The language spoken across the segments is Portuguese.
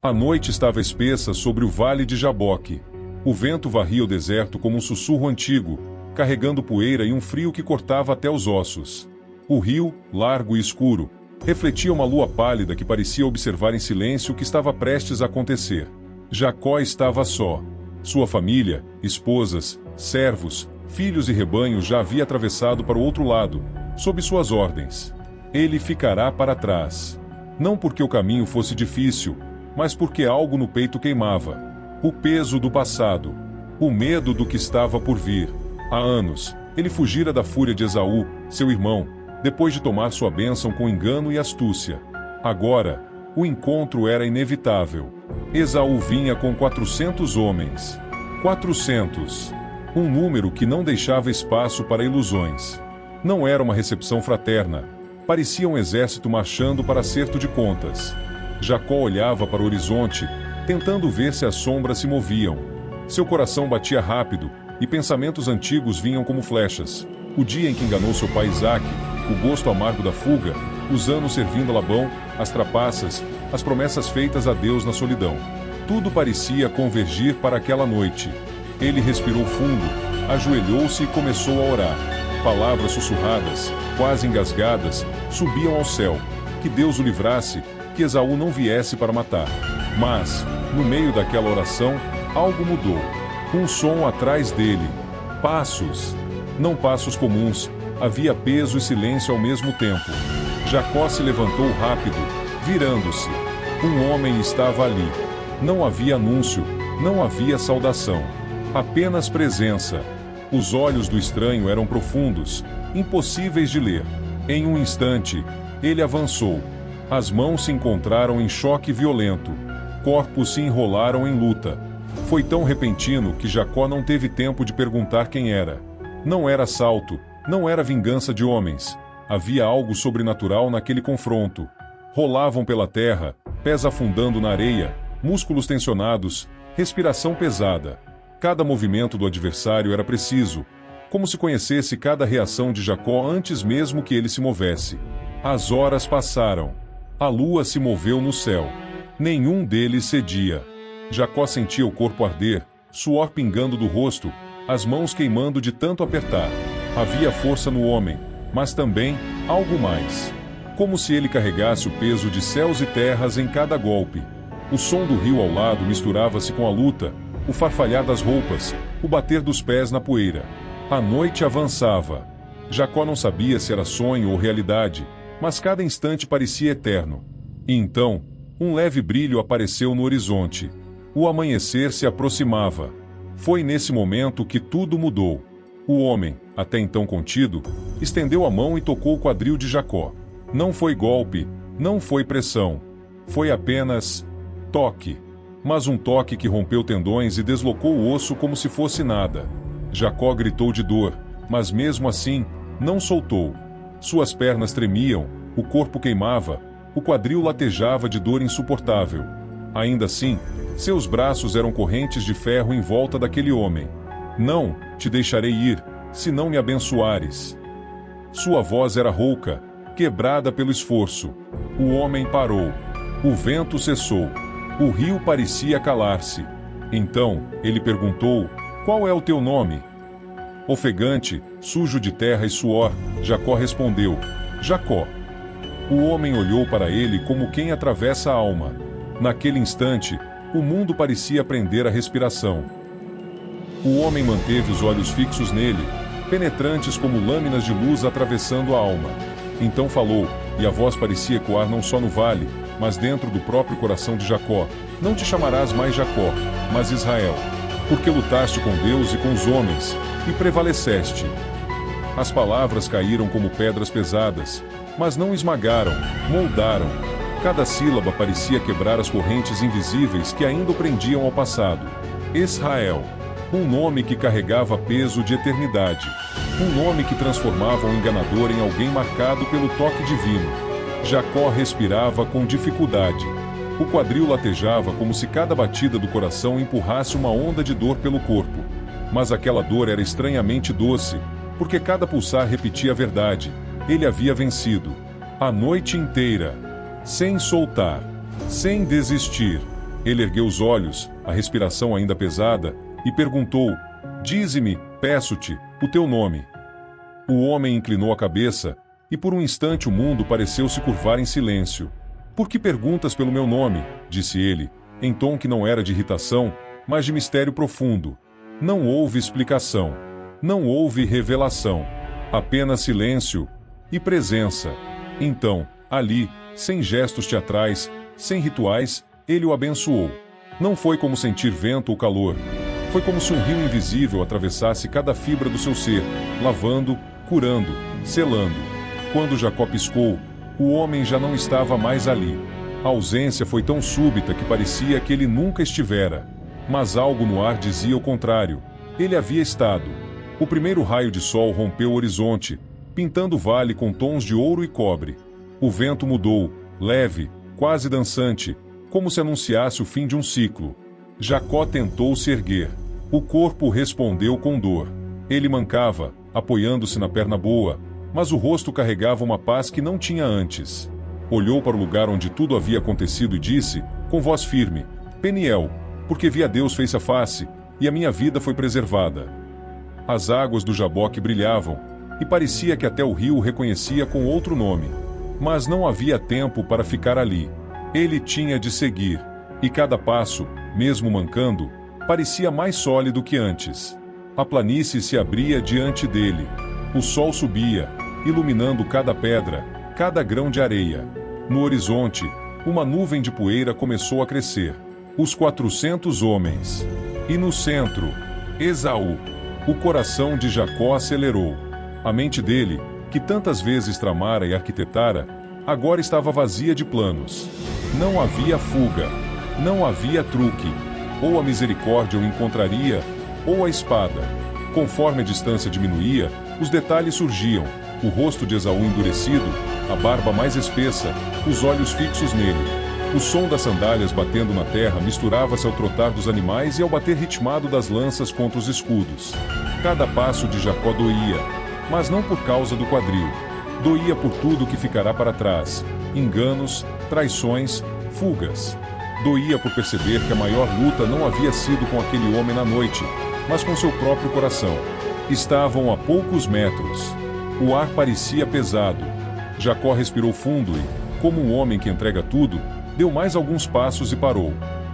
A noite estava espessa sobre o vale de Jaboque. O vento varria o deserto como um sussurro antigo, carregando poeira e um frio que cortava até os ossos. O rio, largo e escuro, refletia uma lua pálida que parecia observar em silêncio o que estava prestes a acontecer. Jacó estava só. Sua família, esposas, servos, filhos e rebanhos já havia atravessado para o outro lado, sob suas ordens. Ele ficará para trás. Não porque o caminho fosse difícil, mas porque algo no peito queimava. O peso do passado. O medo do que estava por vir. Há anos, ele fugira da fúria de Esaú, seu irmão, depois de tomar sua bênção com engano e astúcia. Agora, o encontro era inevitável. Esaú vinha com 400 homens. 400. Um número que não deixava espaço para ilusões. Não era uma recepção fraterna. Parecia um exército marchando para acerto de contas. Jacó olhava para o horizonte, tentando ver se as sombras se moviam. Seu coração batia rápido, e pensamentos antigos vinham como flechas. O dia em que enganou seu pai Isaque, o gosto amargo da fuga, os anos servindo a Labão, as trapaças, as promessas feitas a Deus na solidão. Tudo parecia convergir para aquela noite. Ele respirou fundo, ajoelhou-se e começou a orar. Palavras sussurradas, quase engasgadas, subiam ao céu. Que Deus o livrasse, que Esaú não viesse para matar. Mas, no meio daquela oração, algo mudou. Um som atrás dele. Passos. Não passos comuns. Havia peso e silêncio ao mesmo tempo. Jacó se levantou rápido, virando-se. Um homem estava ali. Não havia anúncio, não havia saudação. Apenas presença. Os olhos do estranho eram profundos, impossíveis de ler. Em um instante, ele avançou. As mãos se encontraram em choque violento. Corpos se enrolaram em luta. Foi tão repentino que Jacó não teve tempo de perguntar quem era. Não era assalto, não era vingança de homens. Havia algo sobrenatural naquele confronto. Rolavam pela terra, pés afundando na areia, músculos tensionados, respiração pesada. Cada movimento do adversário era preciso, como se conhecesse cada reação de Jacó antes mesmo que ele se movesse. As horas passaram. A lua se moveu no céu. Nenhum deles cedia. Jacó sentia o corpo arder, suor pingando do rosto, as mãos queimando de tanto apertar. Havia força no homem, mas também algo mais. Como se ele carregasse o peso de céus e terras em cada golpe. O som do rio ao lado misturava-se com a luta, o farfalhar das roupas, o bater dos pés na poeira. A noite avançava. Jacó não sabia se era sonho ou realidade, mas cada instante parecia eterno. E então, um leve brilho apareceu no horizonte. O amanhecer se aproximava. Foi nesse momento que tudo mudou. O homem, até então contido, estendeu a mão e tocou o quadril de Jacó. Não foi golpe, não foi pressão. Foi apenas toque. Mas um toque que rompeu tendões e deslocou o osso como se fosse nada. Jacó gritou de dor, mas mesmo assim, não soltou. Suas pernas tremiam, o corpo queimava, o quadril latejava de dor insuportável. Ainda assim, seus braços eram correntes de ferro em volta daquele homem. Não te deixarei ir, se não me abençoares. Sua voz era rouca, quebrada pelo esforço. O homem parou. O vento cessou. O rio parecia calar-se. Então, ele perguntou: qual é o teu nome? Ofegante, sujo de terra e suor, Jacó respondeu: Jacó. O homem olhou para ele como quem atravessa a alma. Naquele instante, o mundo parecia prender a respiração. O homem manteve os olhos fixos nele, penetrantes como lâminas de luz atravessando a alma. Então falou, e a voz parecia ecoar não só no vale, mas dentro do próprio coração de Jacó: não te chamarás mais Jacó, mas Israel, porque lutaste com Deus e com os homens, e prevaleceste. As palavras caíram como pedras pesadas, mas não esmagaram, moldaram. Cada sílaba parecia quebrar as correntes invisíveis que ainda o prendiam ao passado. Israel, um nome que carregava peso de eternidade. Um nome que transformava o enganador em alguém marcado pelo toque divino. Jacó respirava com dificuldade. O quadril latejava como se cada batida do coração empurrasse uma onda de dor pelo corpo. Mas aquela dor era estranhamente doce, porque cada pulsar repetia a verdade. Ele havia vencido. A noite inteira. Sem soltar. Sem desistir. Ele ergueu os olhos, a respiração ainda pesada, e perguntou: Dize-me, peço-te, o teu nome. O homem inclinou a cabeça, e por um instante o mundo pareceu se curvar em silêncio. Por que perguntas pelo meu nome? Disse ele, em tom que não era de irritação, mas de mistério profundo. Não houve explicação. Não houve revelação. Apenas silêncio e presença. Então, ali, sem gestos teatrais, sem rituais, ele o abençoou. Não foi como sentir vento ou calor. Foi como se um rio invisível atravessasse cada fibra do seu ser, lavando, curando, selando. Quando Jacó piscou, o homem já não estava mais ali. A ausência foi tão súbita que parecia que ele nunca estivera. Mas algo no ar dizia o contrário. Ele havia estado. O primeiro raio de sol rompeu o horizonte, pintando o vale com tons de ouro e cobre. O vento mudou, leve, quase dançante, como se anunciasse o fim de um ciclo. Jacó tentou se erguer. O corpo respondeu com dor. Ele mancava, apoiando-se na perna boa, mas o rosto carregava uma paz que não tinha antes. Olhou para o lugar onde tudo havia acontecido e disse, com voz firme: Peniel, porque vi a Deus face a face, e a minha vida foi preservada. As águas do Jaboque brilhavam, e parecia que até o rio o reconhecia com outro nome. Mas não havia tempo para ficar ali. Ele tinha de seguir, e cada passo, mesmo mancando, parecia mais sólido que antes. A planície se abria diante dele. O sol subia, iluminando cada pedra, cada grão de areia. No horizonte, uma nuvem de poeira começou a crescer. Os 400 homens. E no centro, Esaú. O coração de Jacó acelerou. A mente dele, que tantas vezes tramara e arquitetara, agora estava vazia de planos. Não havia fuga. Não havia truque. Ou a misericórdia o encontraria, ou a espada. Conforme a distância diminuía, os detalhes surgiam. O rosto de Esaú endurecido, a barba mais espessa, os olhos fixos nele. O som das sandálias batendo na terra misturava-se ao trotar dos animais e ao bater ritmado das lanças contra os escudos. Cada passo de Jacó doía, mas não por causa do quadril. Doía por tudo que ficará para trás: enganos, traições, fugas. Doía por perceber que a maior luta não havia sido com aquele homem na noite, mas com seu próprio coração. Estavam a poucos metros. O ar parecia pesado. Jacó respirou fundo e, como um homem que entrega tudo, deu mais alguns passos e parou.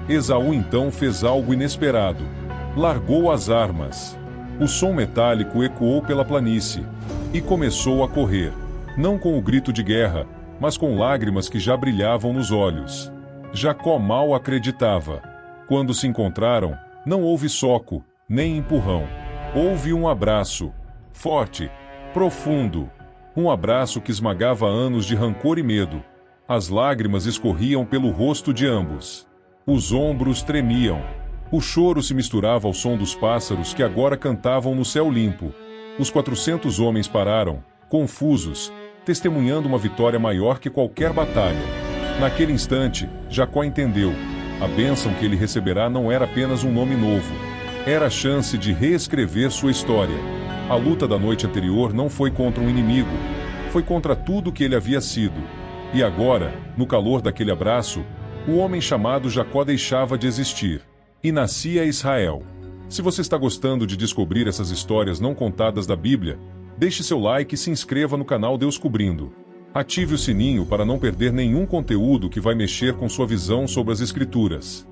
Esaú então fez algo inesperado. Largou as armas. O som metálico ecoou pela planície. E começou a correr. Não com o grito de guerra, mas com lágrimas que já brilhavam nos olhos. Jacó mal acreditava. Quando se encontraram, não houve soco, nem empurrão. Houve um abraço. Forte, profundo. Um abraço que esmagava anos de rancor e medo. As lágrimas escorriam pelo rosto de ambos. Os ombros tremiam. O choro se misturava ao som dos pássaros que agora cantavam no céu limpo. Os 400 homens pararam, confusos, testemunhando uma vitória maior que qualquer batalha. Naquele instante, Jacó entendeu. A bênção que ele receberá não era apenas um nome novo. Era a chance de reescrever sua história. A luta da noite anterior não foi contra um inimigo. Foi contra tudo que ele havia sido. E agora, no calor daquele abraço, o homem chamado Jacó deixava de existir. E nascia Israel. Se você está gostando de descobrir essas histórias não contadas da Bíblia, deixe seu like e se inscreva no canal Deus Cobrindo. Ative o sininho para não perder nenhum conteúdo que vai mexer com sua visão sobre as Escrituras.